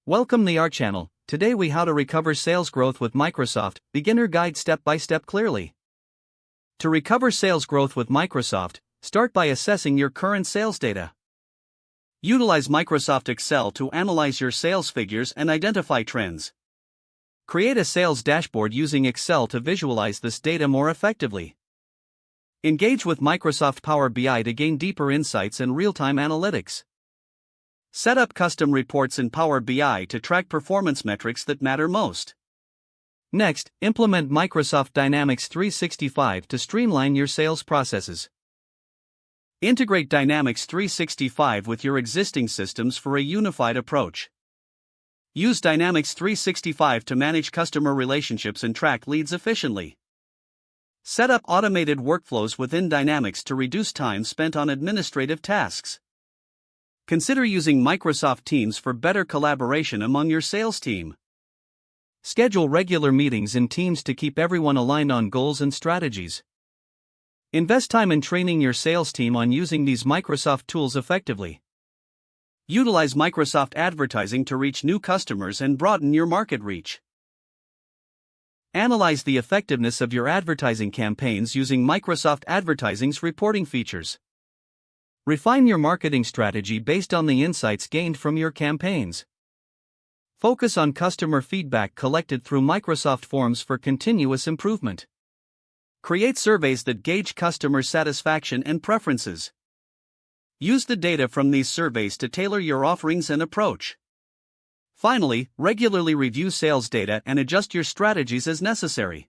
Welcome to our channel. Today we how to recover sales growth with Microsoft, beginner guide step by step clearly. To recover sales growth with Microsoft, start by assessing your current sales data. Utilize Microsoft Excel to analyze your sales figures and identify trends. Create a sales dashboard using Excel to visualize this data more effectively. Engage with Microsoft Power BI to gain deeper insights and real-time analytics. Set up custom reports in Power BI to track performance metrics that matter most. Next, implement Microsoft Dynamics 365 to streamline your sales processes. Integrate Dynamics 365 with your existing systems for a unified approach. Use Dynamics 365 to manage customer relationships and track leads efficiently. Set up automated workflows within Dynamics to reduce time spent on administrative tasks. Consider using Microsoft Teams for better collaboration among your sales team. Schedule regular meetings in Teams to keep everyone aligned on goals and strategies. Invest time in training your sales team on using these Microsoft tools effectively. Utilize Microsoft Advertising to reach new customers and broaden your market reach. Analyze the effectiveness of your advertising campaigns using Microsoft Advertising's reporting features. Refine your marketing strategy based on the insights gained from your campaigns. Focus on customer feedback collected through Microsoft Forms for continuous improvement. Create surveys that gauge customer satisfaction and preferences. Use the data from these surveys to tailor your offerings and approach. Finally, regularly review sales data and adjust your strategies as necessary.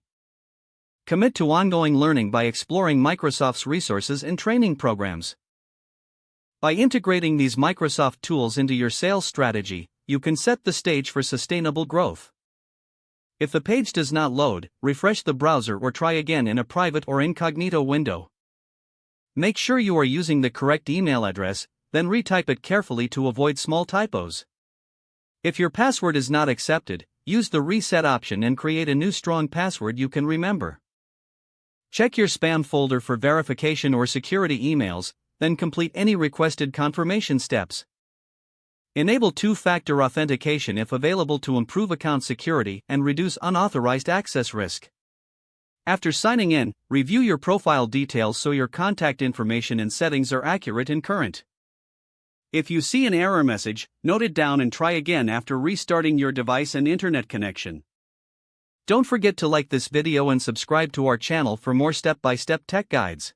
Commit to ongoing learning by exploring Microsoft's resources and training programs. By integrating these Microsoft tools into your sales strategy, you can set the stage for sustainable growth. If the page does not load, refresh the browser or try again in a private or incognito window. Make sure you are using the correct email address, then retype it carefully to avoid small typos. If your password is not accepted, use the reset option and create a new strong password you can remember. Check your spam folder for verification or security emails, then complete any requested confirmation steps. Enable two-factor authentication if available to improve account security and reduce unauthorized access risk. After signing in, review your profile details so your contact information and settings are accurate and current. If you see an error message, note it down and try again after restarting your device and internet connection. Don't forget to like this video and subscribe to our channel for more step-by-step tech guides.